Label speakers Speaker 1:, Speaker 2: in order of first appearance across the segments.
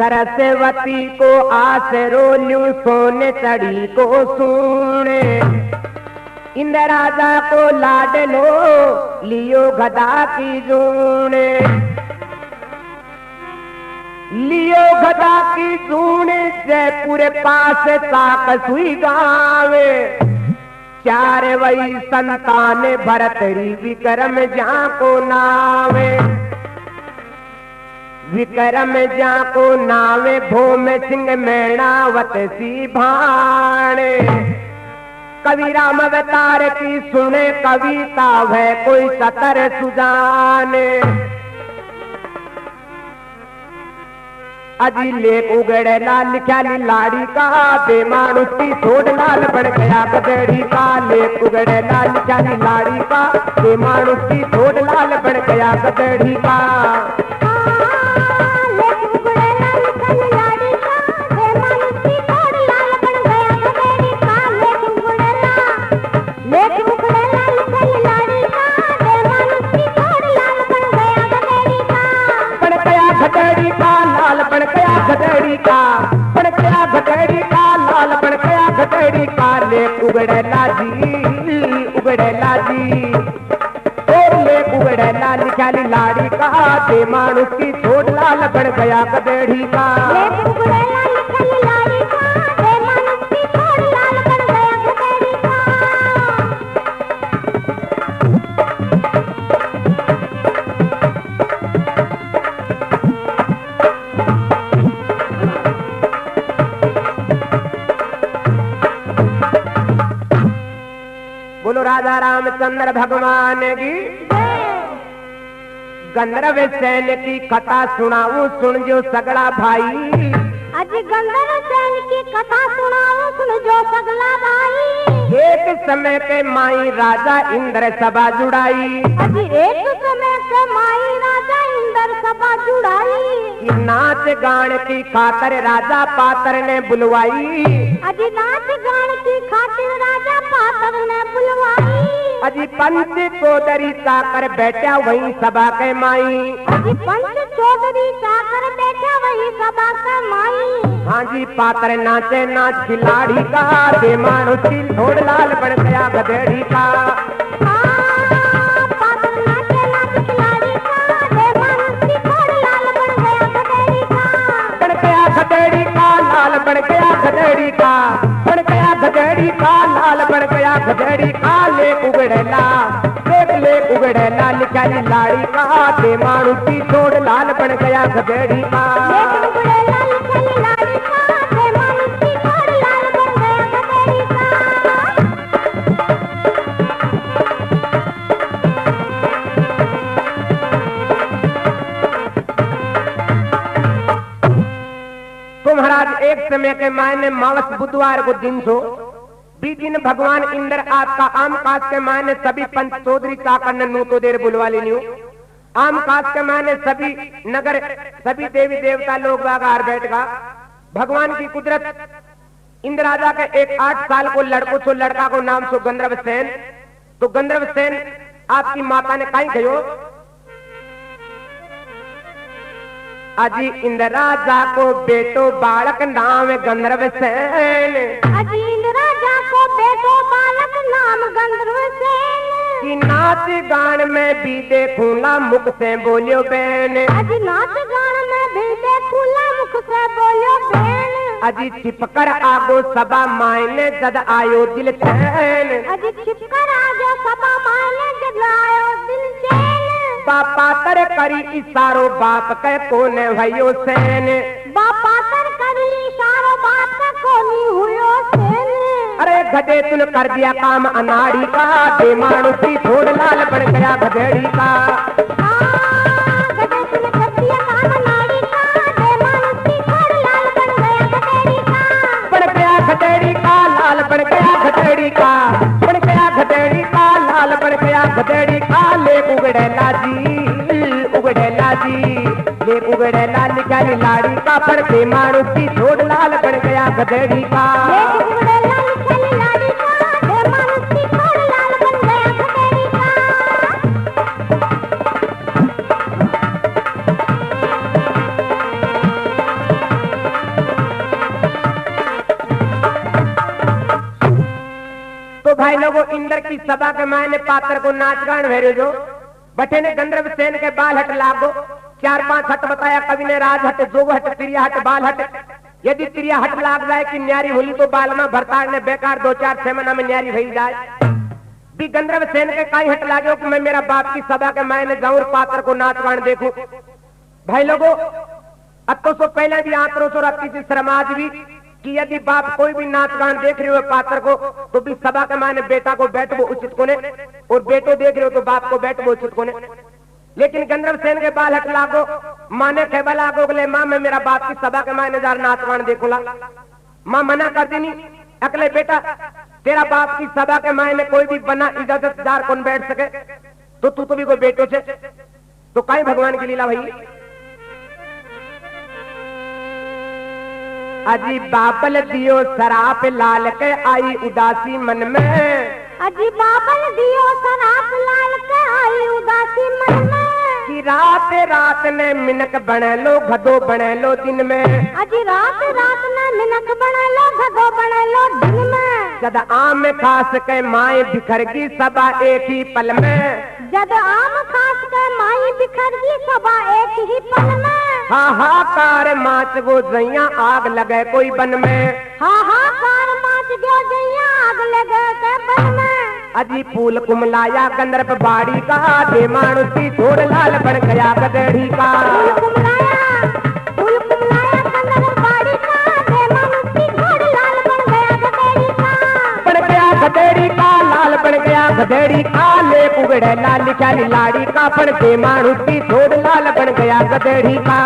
Speaker 1: सरस्वती को आसरो ल्यू सोने चढ़ी को सुने। इंद्र राजा को लाड लो लियो गदा की जूने। लियो गदा की जूने जयपुर पास साक सुई गावे। चार वही संतान भरतरी विक्रम जा को नावे। विक्रम जा को नावे भूम सिंह मैणावत सी भाणे। कवि राम अवतार की सुने कविता है कोई सतर सुजाने। अजी लेख उगड़े लाल ख्याली लाड़ी का बेमान उसकी छोड़ लाल बढ़ गया गदड़ी का। लेख उगड़े लाल ख्याली लाड़ी का बेमान उसकी छोड़ लाल बढ़ गया गदड़ी का। उगड़ेला जी और ले उगड़ेला लिखाली लाड़ी का बेमान उसकी छोड़ लाल बढ़ गया गदेड़ी का। उगड़ेला लिखाली लाड़ी का बेमान उसकी छोड़ लाल बढ़ गया गदेड़ी का। बोलो राजा रामचंद्र भगवान की। गंधर्व सैन की कथा सुनाऊं सुन जो सगड़ा भाई।
Speaker 2: अज गंधर्व सैन की कथा सुनाऊं सुन जो सगड़ा भाई।
Speaker 1: एक समय के माई राजा इंद्र सभा जुड़ाई।
Speaker 2: अज एक समय के माई राजा इंद्र सभा जुड़ाई।
Speaker 1: नाच गान की खातर राजा पातर ने बुलवाई।
Speaker 2: अज नाच गान की खातिर राजा पातर ने बुलवाई।
Speaker 1: अजी पंच चौधरी चाकर बैठा वही सभा के माई।
Speaker 2: अजी पंच चौधरी चाकर बैठा वही सभा के माई।
Speaker 1: हाँ जी पातर नाचे नाच खिलाड़ी का बेमान उसकी छोड़ लाल बढ़ गया गधेड़ी का।
Speaker 2: पातर नाचे नाच खिलाड़ी का बेमान उसकी छोड़ लाल बढ़ गया गधेड़ी का।
Speaker 1: बढ़ गया गधेड़ी का लाल बढ़ गया गधेड़ी का। बढ़ गया गधेड़ी का लाल बढ़ गया गधेड़ी का। ले उगड़ेला ले उगड़ेला लिखाली लाड़ी का बेमान उसकी छोड़ लाल बढ़ गया गधेड़ी का।
Speaker 2: उगड़ेला लिखाली लाड़ी का बेमान उसकी छोड़ लाल बढ़ गया गधेड़ी का।
Speaker 1: तो महाराज एक समय के मायने मावस बुधवार को दिन सो भी दिन भगवान इंद्र आपका आम काज के मायने सभी पंच चौधरी चाकर ने नू तो देर बुलवा ली। आम काज के मायने सभी नगर सभी देवी देवता लोग बागार बैठ गा। भगवान की कुदरत इंद्र राजा के एक 8 साल को लड़को सो लड़का को नाम सो गंधर्व सेन। तो गंधर्व सेन आपकी माता ने कहीं कहो अजी इंद्र राजा को बेटो बालक नाम गंधर्व सेन।
Speaker 2: अजी इंद्र राजा को बेटो बालक नाम गंधर्व सेन।
Speaker 1: कि नाच गान में भी देखूंगा मुख से बोलियो बहन।
Speaker 2: अजी नाच गान में भी देखूंगा मुख से बोलियो बहन।
Speaker 1: अजी छिपकर आगो सभा मायने जद आयो दिल चैन।
Speaker 2: अजी छिपकर आगो सभा मायने जद आयो दिल चैन।
Speaker 1: बापा तर करी इशारो बाप के कोने भयो सेन।
Speaker 2: बापा तर करी इशारो बाप के कोनी हुयो सेन।
Speaker 1: अरे गधे तुन कर दिया काम अनाड़ी का बेमान उसकी छोड़ लाल बढ़ गया गधेड़ी का।
Speaker 2: गधे तुन कर दिया काम अनाड़ी का बेमान उसकी छोड़ लाल बढ़ गया गधेड़ी का।
Speaker 1: बढ़ गया गधेड़ी का लाल बढ़ गया गधेड़ी का। बढ़ गया गधेड़ी का लाल बढ़ गया गधेड़ी का। ले उगड़ेला जी ले उगड़ेला निकाली लाड़ी का। पर बेमान उसकी छोड़ लाल बढ़ गया गधेड़ी का। भाई लोगों इंद्र की सभा के मायने पात्र को नाच गान भेरे जो बटे ने गंधर्व सेन के बाल हट लागो 4-5 हट बताया कवि ने राज हट जोग हट त्रिया हट बाल हट यदि त्रिया हट लाग जाए कि न्यारी होली तो बाल में भरतार ने बेकार 2-4 6 महीना में न्यारी भई जाए भी गंधर्व सेन के कई हट लागो कि मैं मेरा बाप की सभा के मायने जाऊं पात्र को नाच गान देखूं। भाई लोगों अब तो पहले भी आंतरों से रखती थी समाज भी कि यदि बाप कोई भी नाच गान देख रहे हो पात्र को तो भी सभा के मायने बेटा को बैठबो उचित कोने और बेटो देख रहे हो तो बाप को बैठबो उचित कोने। लेकिन गंधर्व सेन के बाल हट लागो माने खेबा लागो बोले माँ मैं मेरा बाप की सभा के मायने जार नाच गान देखूंगा। माँ मना कर देनी अकले बेटा तेरा बाप की सभा के मायने कोई भी बना इजाजतदार कौन बैठ सके तो तू तो भी कोई बेटो से तो कई भगवान की लीला भाई। अजी बाबल दियो शराप लाल के आई उदासी मन में
Speaker 2: अजी बाबल दियो शराप लाल के आई उदासी मन में
Speaker 1: कि रात रात ने मिनक बने लो गधो बने लो दिन में
Speaker 2: अजी रात रात ने मिनक बने लो गधो बने लो दिन में
Speaker 1: जद आम खास के माए बिखरगी सभा एक ही पल में
Speaker 2: जद आम खास के माई बिखरगी सभा एक ही पल में
Speaker 1: हाहाकार माच गो जइया आग लगे कोई बन में
Speaker 2: हाहाकार माच गो जइया आग लगे के बन में
Speaker 1: अजी फूल कुमलाया गंधर्व बाड़ी का दे मानुसी छोड़ लाल बन गया गधेड़ी का
Speaker 2: फूल कुमलाया गंधर्व बाड़ी का दे मानुसी छोड़ लाल बन गया गधेड़ी का
Speaker 1: बन गया गधेड़ी का लाल बन गया गधेड़ी का ले उगड़े लाल लिखा लाड़ी का बन दे मानुसी छोड़ लाल बन गया गधेड़ी का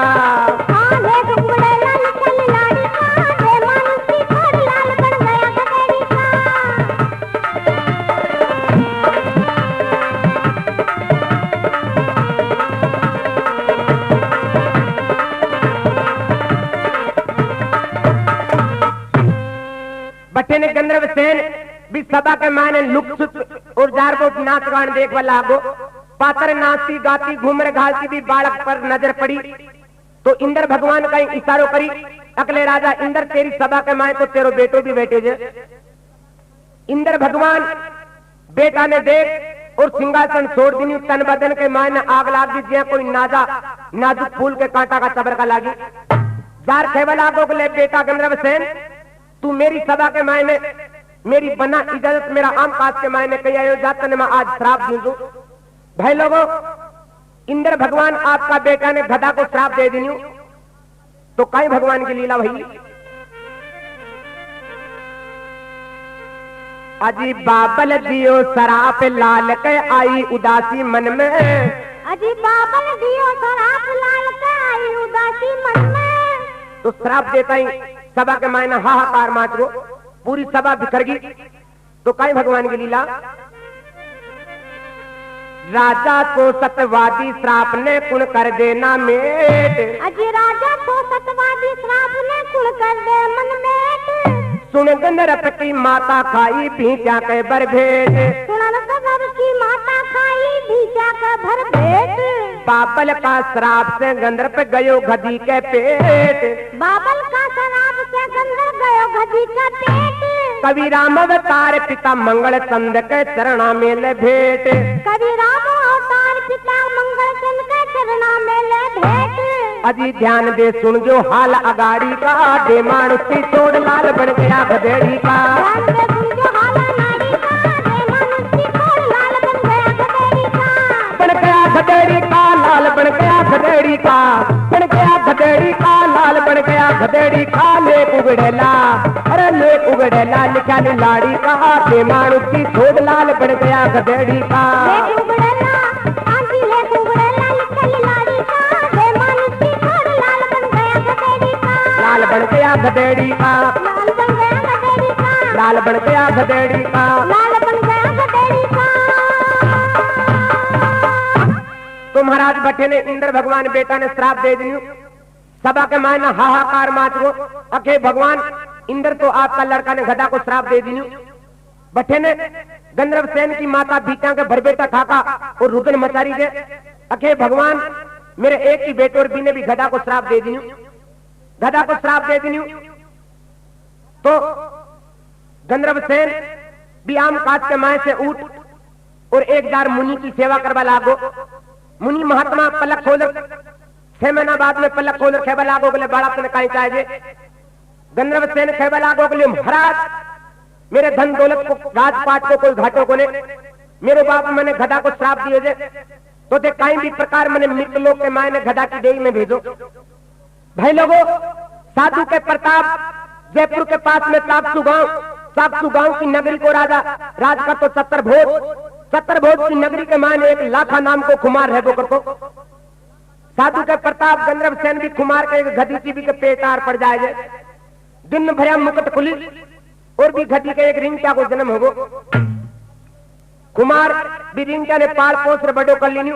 Speaker 2: ले उगड़े लाल लिखा लाड़ी का दे मानुसी छोड़ लाल बन गया गधेड़ी का।
Speaker 1: बट्टे ने गंधर्व सेन भी सभा के मायने लुक और जार को नाच गान देख वाला आगो पात्र नाचती गाती घूमर घालती भी बालक पर नजर पड़ी तो इंद्र भगवान का इशारो करी अगले राजा इंद्र तेरी सभा के मायने तो तेरो बेटो भी बैठे जे। इंद्र भगवान बेटा ने देख और सिंहासन छोड़ दी तन बदन के मायने आग लाग दी कोई नाजुक फूल के कांटा का चबर का लागी जार खेवल आगो के बेटा गंधर्व सेन तू मेरी सभा के मायने मेरी बना इजाजत मेरा आम काज के मायने कही आयो जात ने मैं आज श्राप दूं। भाई लोगों इंद्र भगवान आपका बेटा ने गधा को श्राप दे दी तो कई भगवान की लीला भाई। अजी बाबल दियो शराप लाल के आई उदासी मन में
Speaker 2: अजी बाबल दियो शराप लाल के आई उदासी मन में
Speaker 1: तो श्राप देता ही सभा के मायने हाहाकार माच गो पूरी सभा बिखर गई तो कई भगवान की लीला। राजा को सतवादी श्राप ने कुण कर देना मेट
Speaker 2: अजी राजा को सतवादी श्राप ने कुण कर दे मन मेट
Speaker 1: सुन गंधर्व की माता खाई भीजा के भर भेट
Speaker 2: सुनन गंधर्व की माता खाई भीजा के भर भेट
Speaker 1: बाबल का श्राप से गंधर्व गयो गधी के पेट
Speaker 2: बाबल का श्राप से गंधर्व गयो गधी के पेट
Speaker 1: कवि राम अवतार पिता मंगल चंद के चरणा में ले भेंट
Speaker 2: कवि राम अवतार पिता मंगल चंद के चरणा में ले भेंट
Speaker 1: अजी ध्यान दे सुन जो हाल अगाड़ी का दे मानुसी छोड़ लाल बन गया गधेड़ी का
Speaker 2: ध्यान दे सुन जो हाल अगाड़ी का दे मानुसी छोड़ लाल बन गया गधेड़ी का
Speaker 1: बन गया गधेड़ी का लाल बन गया गधेड़ी का बन गया गधेड़ी का लाल बन गया गधेड़ी का ले उगड़ेला अरे ले उगड़ेला लिखा लाड़ी का दे मानुसी छोड़ लाल बन गया गधेड़ी का
Speaker 2: ले उगड़ेला आंधी ले उगड़ेला लिखा लाड़ी का दे मानुसी छोड़ लाल बन गया गधेड़ी का
Speaker 1: लाल बन गया गधेड़ी का
Speaker 2: लाल बन गया गधेड़ी का
Speaker 1: लाल बन गया गधेड़ी का
Speaker 2: लाल बन गया गधेड़ी का।
Speaker 1: तो महाराज बटे ने इंद्र भगवान बेटा ने श्राप दे दी सभा के मायने हाहाकार माच गो अखे भगवान इंद्र तो आपका लड़का ने गधा को श्राप दे दी बटे ने गंधर्व सेन की माता बीटा के भर बेटा खाका और रुदन मचारी दे अखे भगवान मेरे एक ही बेटे और बीने भी गधा को श्राप दे दी गधा को श्राप दे दी तो गंधर्व सेन भी आम काट के माए से उठ और एक जार मुनि की सेवा करवा लागो। मुनि महात्मा पलक खोल 6 महीना बाद में पलक खोल खेबा लागो बोले बड़ा तने कहीं चाहिए। गंधर्व सेन खेबा लागो बोले महाराज मेरे धन दौलत को राजपाट को कोई घाटो को ने मेरे बाप मैंने गधा को श्राप दिए जे तो दे कहीं भी प्रकार मैंने मृत लोग के मायने गधा की देही में भेजो। भाई लोगों साधु के प्रताप जयपुर के पास में साक्षु गांव की नगरी को राजा राज का तो सत्तर भोज की नगरी के मायने एक लाखा नाम को खुमार है वो को साधु के प्रताप गंधर्व सेन भी खुमार के एक गधी की भी के पेटार पड़ जाए। दिन भरिया मुकुट खुली और भी गधी के एक रिंचा को जन्म होगो। कुमार भी रिंचा ने पाल पोस बड़ो कर ली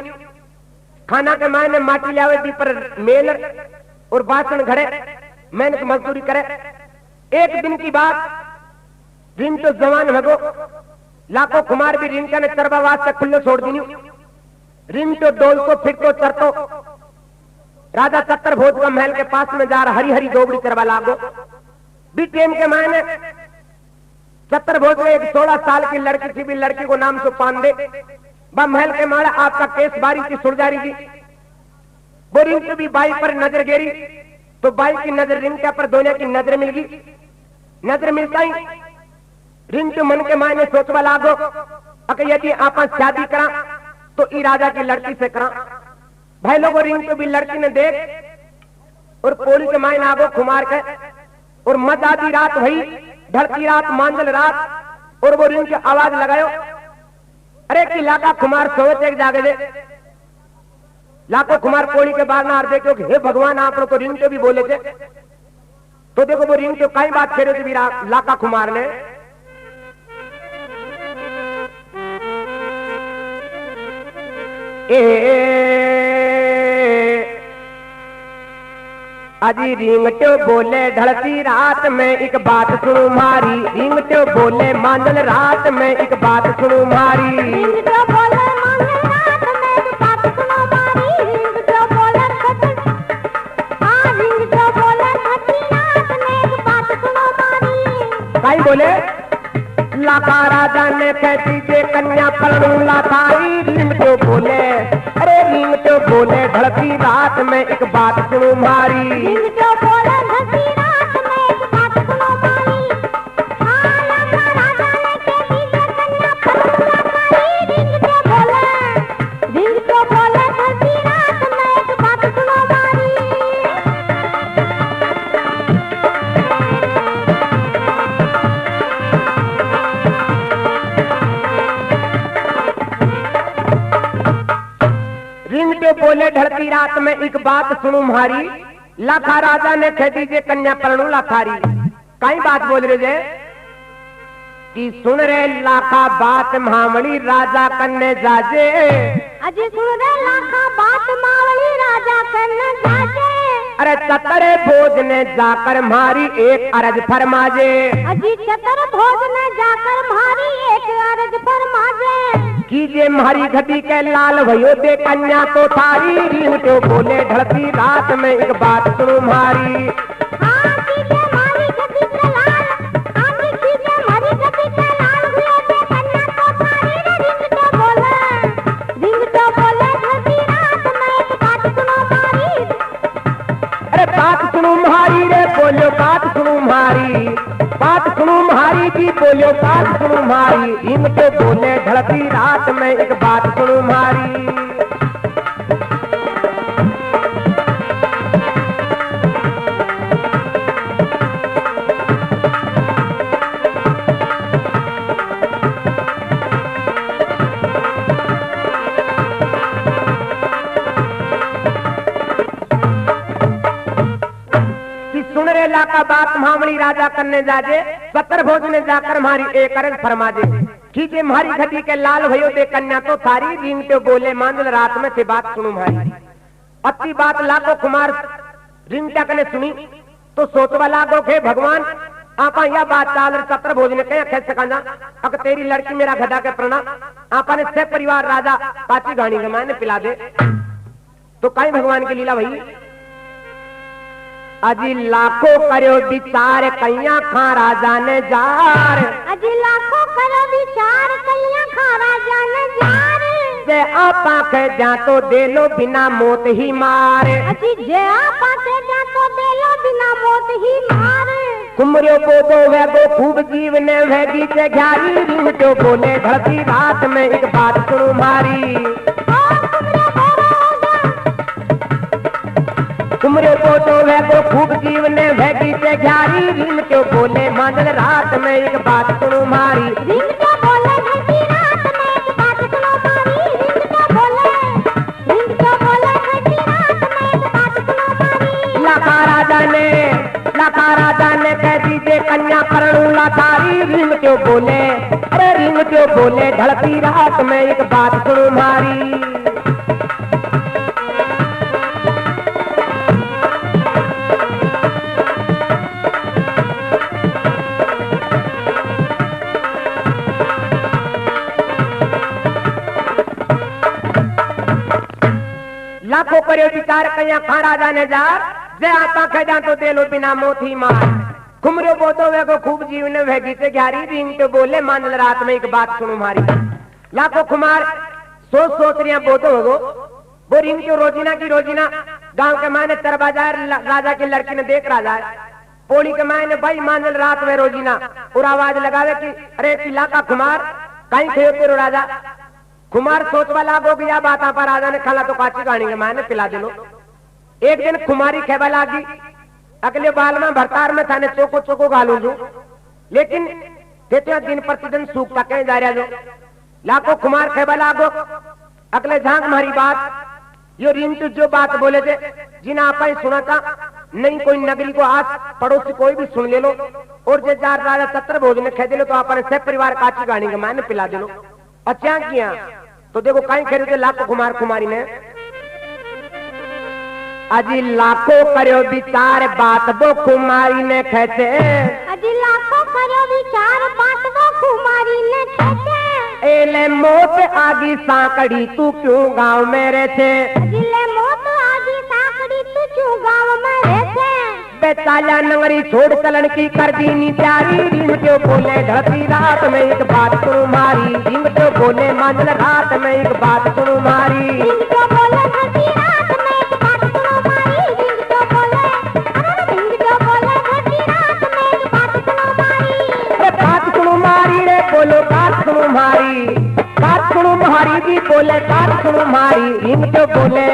Speaker 1: खाना के मायने माटी लावे दी पर मेल और बासन घड़े मेहनत मजदूरी करे। एक दिन की बात रिंच तो जवान भगो लाखों कुमार भी रिंचा ने चरबावास से खुले छोड़ दी। रिंच तो डोल को फिर तो चरतो राजा सत्तर भोज का महल के पास में जा रहा हरी हरी दोबड़ी चरवा लागो। भी टेम के मायने सत्तर भोज में एक 16 साल की लड़की थी भी लड़की को नाम से पांडे महल के मारा आपका केस बारी की सुरजारी थी। वो रिंच भी बाई पर नजर गेरी तो बाई की नजर रिंचा पर दोनों की नजर मिल गई। नजर मिलता ही रिंच मन के मायने सोचवा लागो अगर यदि आप शादी करा तो ई राजा की लड़की से करा। भाई लोगों रिंच भी लड़की ने देख और पोली के मायने आगो खुमार के और मत आधी रात भई ढलती रात मांझल रात और वो रिंच आवाज लगायो अरे कि लाका खुमार सोच एक जागे दे। लाखों कुमार कोड़ी के बार ना देखो कि हे भगवान आप तो रिंच भी बोले थे तो देखो वो रिंच कई बात छेड़े थे लाका कुमार ने। अजी रिंगटो बोले ढलती रात में एक बात सुनो मारी। रिंगटो बोले मांझल रात में एक बात सुनो मारी।
Speaker 2: रिंगटो बोले मांझल रात में एक बात सुनो मारी। रिंगटो बोले रिंगटो बोले ढलती रात में एक बात सुनो मारी।
Speaker 1: काई बोले लाका राजा ने कहती जे कन्या पलनू लाताई। रिंगटो बोले अरे रिंगटो बोले ढलती रात में एक बात सुनो मारी।
Speaker 2: रिंगटो बोले ढलती रात में एक बात सुनो मारी। लाका राजा ने कहती जे कन्या पलनू लाताई। रिंगटो बोले ढलती रात में एक बात सुनो मारी।
Speaker 1: रिंगटो बोले ढलती रात में एक बात सुनो मारी। लाखा राजा ने कह दीजिए कन्या पलनू लाखारी। कई बात बोल रहे जे कि सुन रे लाखा बात महामणी राजा कन्ने जाजे।
Speaker 2: अजी सुन रे लाखा बात मावली राजा कन्ने जाजे।
Speaker 1: अरे सतरे भोज ने जाकर मारी एक अरज फरमाजे।
Speaker 2: अजी चतर भोज ने जाकर मारी एक अरज फरमाजे।
Speaker 1: कीजिए मारी घटी के लाल भयो दे कन्या को थारी। रिंगटो बोले ढलती रात में एक बात सुनो मारी।
Speaker 2: कीजिए मारी घटी के लाल कीजिए मारी घटी के लाल भयो दे कन्या को थारी। रिंगटो बोले ढलती रात में एक बात सुनो मारी।
Speaker 1: अरे बात सुनो मारी रे बोलो बात सुनो मारी। बात सुनो मारी जी बोलो बात सुनो मारी। रिंगटो बोले ढलती रात में एक बात सुनो मारी। सुन रे लाका बात महामणी राजा करने जाजे। सत्तर भोज ने जाकर मारी एक अरज फरमाजे। कीजिए मारी घटी के लाल भयो दे कन्या तो थारी। रिंगटो बोले मांझल रात में से बात सुनो मारी। अति बात लाखों कुमार रिंगटा कने सुनी तो सोचवा लागो के भगवान आपा यह बात चाल सत्तर भोज ने कह खेल सका अगर तेरी लड़की मेरा गधा के प्रणा आपा ने से परिवार राजा पाची घाणी के माने पिला दे तो कई भगवान की लीला भई। अजी लाखों करो विचार कैया खा राजा ने जार।
Speaker 2: अजी लाखों करो विचार कैया खा राजा ने जार।
Speaker 1: जे आपा के जा तो दे लो बिना मौत ही मार।
Speaker 2: अजी जे आपा के जा तो दे लो बिना मौत ही मार।
Speaker 1: कुमरो पोदो वेगो खूब जीवने वेगी से घारी रिंग जो बोले धरती रात में एक बात सुनो मारी। कुमरे पोदो वेगो खूब जीवने वेगी से घारी रिंग जो बोले मांदल रात में एक बात सुनो मारी।
Speaker 2: रिंग जो बोले धरती रात में एक बात सुनो मारी। रिंग जो बोले धरती रात में एक बात सुनो मारी।
Speaker 1: लाखा राजा ने कह दीजिए कन्या करणू लाचारी। रिंग जो बोले अरे रिंग जो बोले ढलती रात में एक बात सुनो मारी। लाखों करे विचार कया खा राजा ने जार। जे आता खजा तो दे लो बिना मौत ही मार। कुमरो बोतो वे को खूब जीवन वेगी से ग्यारी रिंग तो बोले मांदल रात में एक बात सुनो मारी। लाखों कुमार सोच रही बोतो होगो वो रिंग को रोजीना की रोजीना गांव के मायने तरबाजार राजा की लड़की ने देख राजा पोली के मायने भाई मांदल रात में रोजीना और आवाज लगावे कि अरे लाखा कुमार कहीं थे तेरो राजा। कुमार सोचवा लागो गया बात पर राजा ने खाला तो काची कहानी के मायने पिला दिलो। एक दिन कुमारी खेबा लागी अगले बाल में भरतार में थाने चोको चोको गालू जू लेकिन देते दिन प्रतिदिन सूखता कहीं जा रहा जो। लाखों कुमार खेबा लागो अगले झांक मारी बात यो रिंग जो बात बोले थे जिन्हें आप ही सुना था नहीं कोई नगरी को आस पड़ोसी कोई भी सुन ले लो और जे जार राजा सत्र भोजन खे दिलो तो अपने सब परिवार काची कहानी के मायने पिला दिलो। अच्छा किया तो देखो कहीं खरीदे लाखों कुमार कुमारी ने अजी लाखों करो विचार बात वो कुमारी ने कहते।
Speaker 2: अजी लाखों करो विचार बात वो कुमारी ने कहते।
Speaker 1: एले मौत आगी सांकड़ी तू क्यों गांव में रहते।
Speaker 2: अजी ले मौत आगी सांकड़ी तू क्यों गांव में रहते।
Speaker 1: बेचाला नंगरी छोड़ चलन की कर दीनी प्यारी। रिंग जो बोले धरती रात में एक बात सुनो मारी। रिंग जो बोले मांदल रात में एक बात सुनो मारी।
Speaker 2: रिंग जो बोले धरती रात में एक बात सुनो मारी। रिंग जो बोले धरती रात में एक बात सुनो मारी।
Speaker 1: अरे बात सुनो मारी रे बोलो बात सुनो मारी। बात सुनो मारी जी बोले बात सुनो मारी। रिंग जो बोले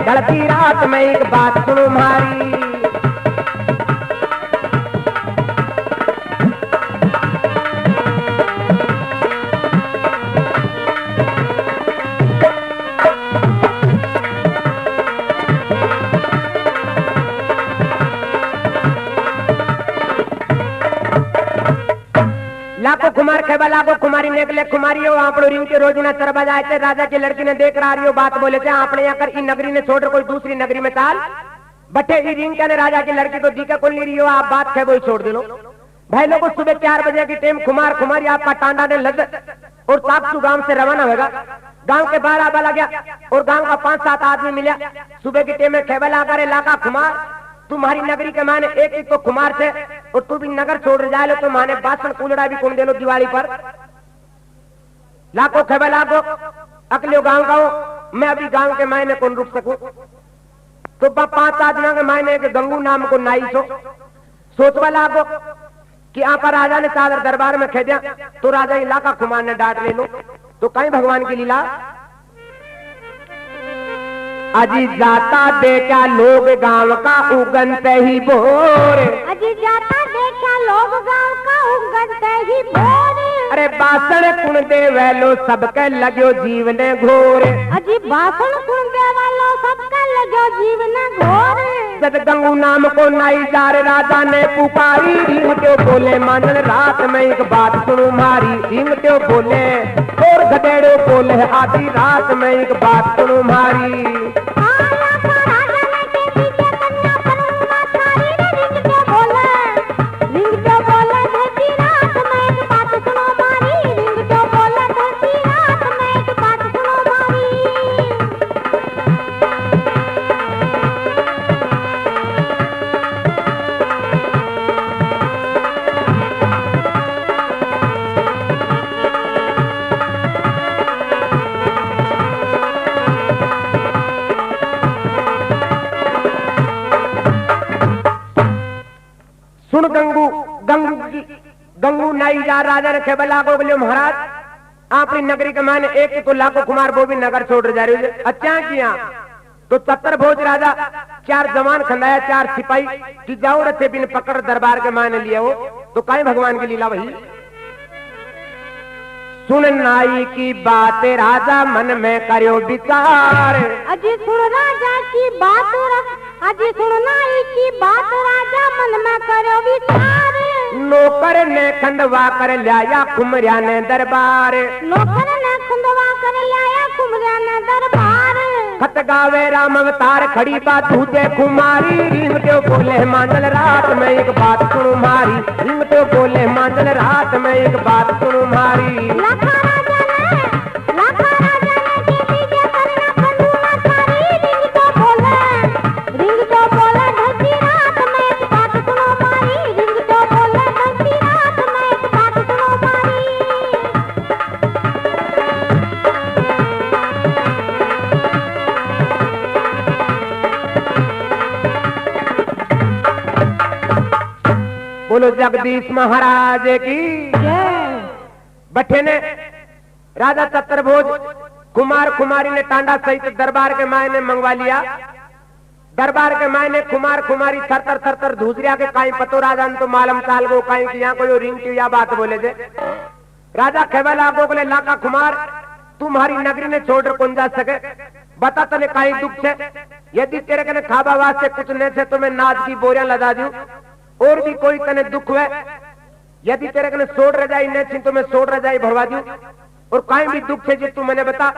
Speaker 1: धरती रात में एक बात सुनो मारी। लाखों कुमार खेबा लागो कुमारी निकले कुमारी हो आप रिंग के रोजीना चरबा जाए थे। राजा की लड़की ने देख रहा हो बात बोले थे आपने यहाँ कर इन नगरी ने छोड़ कोई दूसरी नगरी में चाल बटे ई रिंग के राजा की लड़की को दीका कोल नहीं रही हो आप बात खेबो छोड़ दे लो। भाई लोगों सुबह 4 बजे की टाइम कुमार कुमारी आपका टांडा ने लग और तापसू गांव से रवाना होगा। गांव के 12 बला गया और गांव का 5-7 आदमी मिला। सुबह की टाइम में खेबा लगा रे लाखा कुमार तुम्हारी नगरी के माने एक तो कुमार थे और तू भी नगर छोड़ जा लो तो माने बासन कुलड़ा भी कुम दे लो दिवाली पर। लाखों खेबा लागो अगले गांव गाँव मैं अभी गांव के मायने कौन रुक सकूं तो 5 आदमी के मायने एक गंगू नाम को नाई सोचवा लागो कि आप राजा ने चादर दरबार में खेदिया तो राजा इलाका कुमार ने डांट ले लो तो कहीं भगवान की लीला। अजी जाता देखा लोग गांव का उगनते ही भोर।
Speaker 2: अजी जाता देखा लोग गांव का उगनते ही भोर।
Speaker 1: अरे बासण कुण दे वेलो सबके लगो जीवने घोर।
Speaker 2: अजी बासण कुण दे वेलो सबके लगो जीवने घोर।
Speaker 1: जब गंगू नाम को नाई जार राजा ने पुकारी। रिंग क्यों बोले मांदल रात में एक बात सुनो मारी। रिंग क्यों बोले और गधेड़ो बोले आधी रात में एक बात सुनो मारी। सुन गंगू नाई जा राजा ने खेबला को बोले महाराज अपनी नगरी के माने एक तो लाखों कुमार वो भी नगर छोड़ जा रही है। अच्छा किया तो चतर भोज राजा 4 जवान खंडाया 4 सिपाही कि जाओ रथे बिन पकड़ दरबार के माने लिया हो। तो कहीं भगवान की लीला वही सुन नाई की बात राजा मन में करो विचार।
Speaker 2: अजी सुन राजा की बात अजी सुन नाई की बात राजा मन में करो विचार।
Speaker 1: नौकर ने खंडवा कर लाया कुमरिया ने दरबार।
Speaker 2: नौकर ने खंडवा कर लाया कुमरिया ने दरबार।
Speaker 1: खत गावे राम अवतार खड़ी बात तुझे कुमारी। रिंग तो बोले मांडल रात में एक बात सुनो मारी। रिंग तो बोले मांडल रात में एक बात सुनो मारी।
Speaker 2: लाखा राजा ने के पीछे करना बंदूना सारी। रिंग तो बोले ढलती रात में एक बात सुनो मारी। रिंग तो बोले ढलती रात में एक बात सुनो मारी।
Speaker 1: बोलो जगदीश महाराज की बठे ने राजा चतुर्भुज कुमार कुमारी ने टांडा सहित दरबार के मायने मंगवा लिया। दरबार के मायने कुमार कुमारी थर थर धूसरिया के काई पतो राजा तो मालूम चाल गो काई किया कोई रिंग या बात बोले जे। राजा खेवला गो बोले लाका कुमार तुम्हारी नगरी ने छोड़ कौन जा सके बता तने काई दुख छे। यदि तेरे कने खाबा वास्ते कुछ नहीं छे तो मैं नाच की बोरियां लदा दूं। और भी कोई तने दुख है यदि तेरे कने सोड़ रजाई नहीं थी तो मैं सोड़ रजाई भरवा दूं। और कहीं भी दुख है जी तू मैंने बता।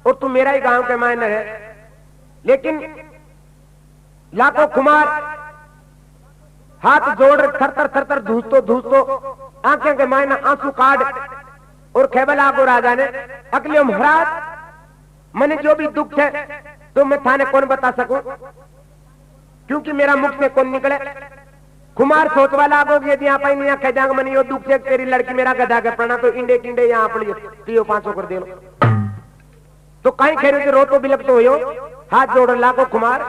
Speaker 1: और तू मेरा ही गांव के मायने है। लेकिन लाखों कुमार हाथ जोड़ थर थर धूसतो आंखें के मायने आंसू काट और खेबला को राजा ने अगले महाराज मैंने जो भी दुख है तो मैं थाने कौन बता सकूं क्योंकि मेरा मुख से कौन निकले। कुमार सोच वाला आगो यदि आप नहीं कह जाएंगे मैंने यो दुख से तेरी लड़की मेरा गधा के पड़ा तो इंडे किंडे यहाँ पर 500 कर दे लो। तो कहीं खेरे रो तो बिलक तो हो हाथ जोड़ लाखो कुमार।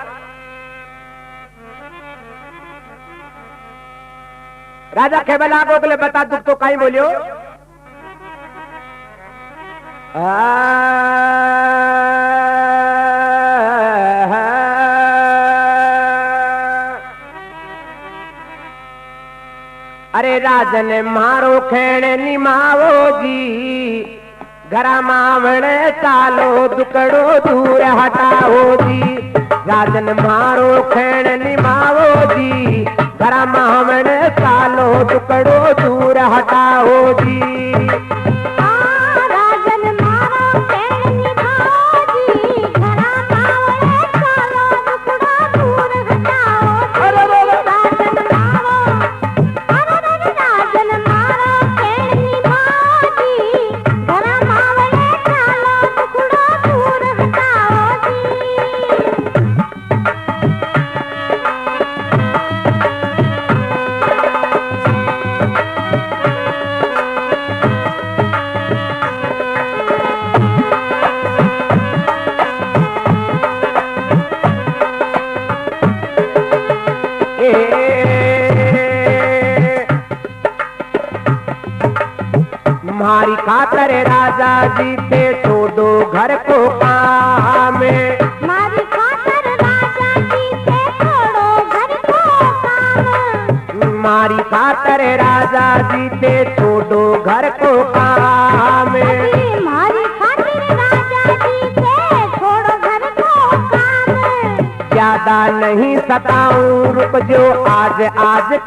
Speaker 1: राजा खेबला आगो बोले बता दुख तो कहीं बोलियो। अरे राजन मारो खेणे निमावो जी घरा मावणे चालो दुकड़ो दूर हटाओ जी। राजन मारो खेणे निमावो जी घरा मावणे चालो दुकड़ो दूर हटाओ जी। तुम्हारी खातर राजा जी थे छोड़ो घर को काम।
Speaker 2: हमारी खातर राजा जी थे छोड़ो घर को काम।
Speaker 1: हमारी खातर राजा जी थे छोड़ो घर को काम।
Speaker 2: हमारी खातर राजा जी थे छोड़ो घर को काम।
Speaker 1: ज्यादा नहीं सताऊं रुक जो आज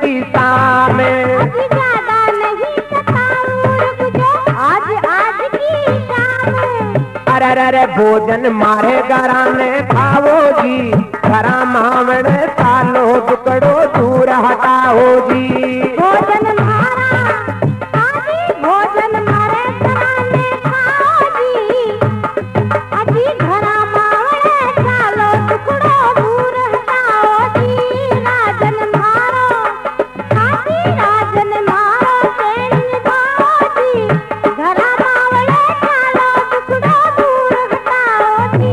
Speaker 1: की शाम।
Speaker 2: ज्यादा नहीं सताऊं रुक जो आज की शाम।
Speaker 1: अरे भोजन मारे घराने खाओ जी घरा मावण सालो दुकड़ो दूर हटाओ जी।
Speaker 2: भोजन मारा भोजन मारे घराने खाओ जी। अजी घरा मावण सालो दुकड़ो दूर हटाओ जी। राजन मारो तेन निभाओ जी। घरा मावण सालो दुकड़ो दूर हटाओ जी।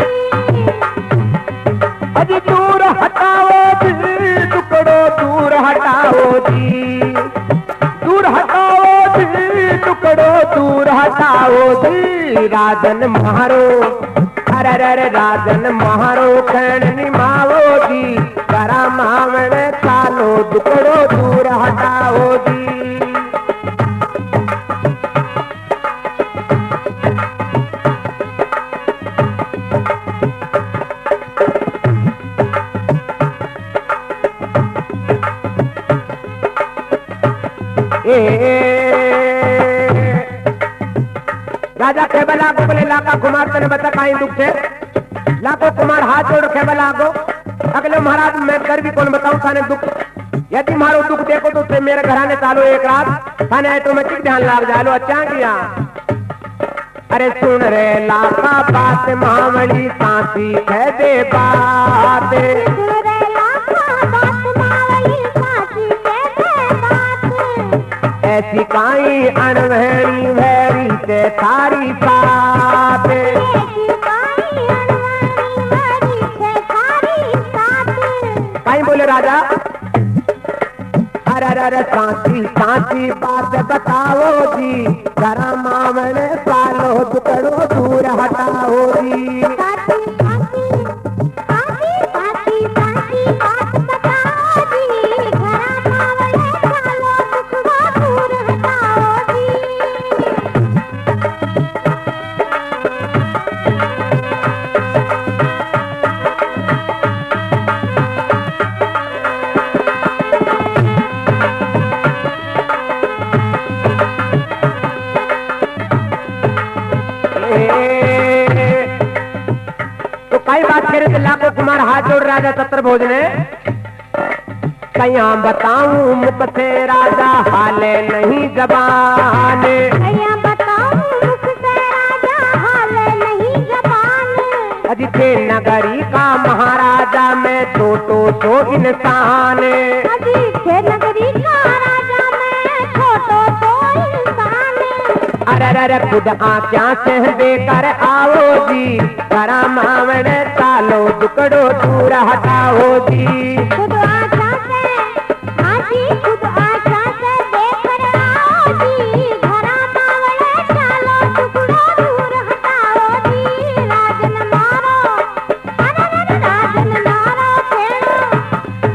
Speaker 1: अजी दूर हटाओ जी टुकड़ो दूर हटाओ जी। हटाओ जी राजन मारो, अरे राजन मारो खैन मावो जी, करा मावण चालो दुकड़ो दूर हटाओ जी। राजा खेबला को बोले लाका कुमार तने बता कहीं दुख थे। लाखो कुमार हाथ जोड़ खेबला को अगले महाराज मैं कर भी कौन बताऊं थाने दुख, यदि मारो दुख देखो तो से मेरे घराने चालो एक रात थाने ऑटोमेटिक ध्यान लाग जालो। अच्छा किया अरे सुन रे लाका बात मावली सांसी कह दे बात, ऐसी काई अनभैरी भैरी से थारी साथ, काई बोले राजा अरे सांसी सांसी बात बताओ जी, जरा मावण सालो दुकड़ो दूर हटाओ जी। तो कई बात करे तो लाखो कुमार हाथ जोड़ राजा सत्र भोजने, कया बताऊं मुख से राजा हाले नहीं जबान,
Speaker 2: कया बताऊं मुख से राजा हाले नहीं जबान,
Speaker 1: अजी थे नगरी का महाराजा मैं तो इंसान,
Speaker 2: अजी थे नगरी का राजा मैं तो इंसान,
Speaker 1: अरे खुद आँख्या से देकर आओ जी, करा मावण चालो दुकड़ो दूर हटाओ जी।
Speaker 2: खुद आशा से हाजी खुद आशा से देकर आओ जी, घरा मावड़े चालो टुकड़ो दूर हटाओ जी। राजन मारो अरे राजन मारो खेड़ो,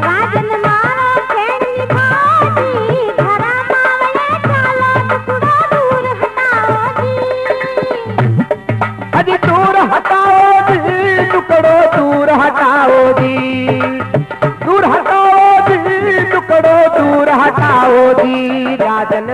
Speaker 2: राजन मारो खेड़ निभाओ जी, घरा मावड़े चालो टुकड़ो दूर हटाओ जी।
Speaker 1: अजी दूर हटाओ जी टुकड़ो दूर हटाओ जी, दूर हटाओ जी टुकड़ो दूर हटाओ जी। राजन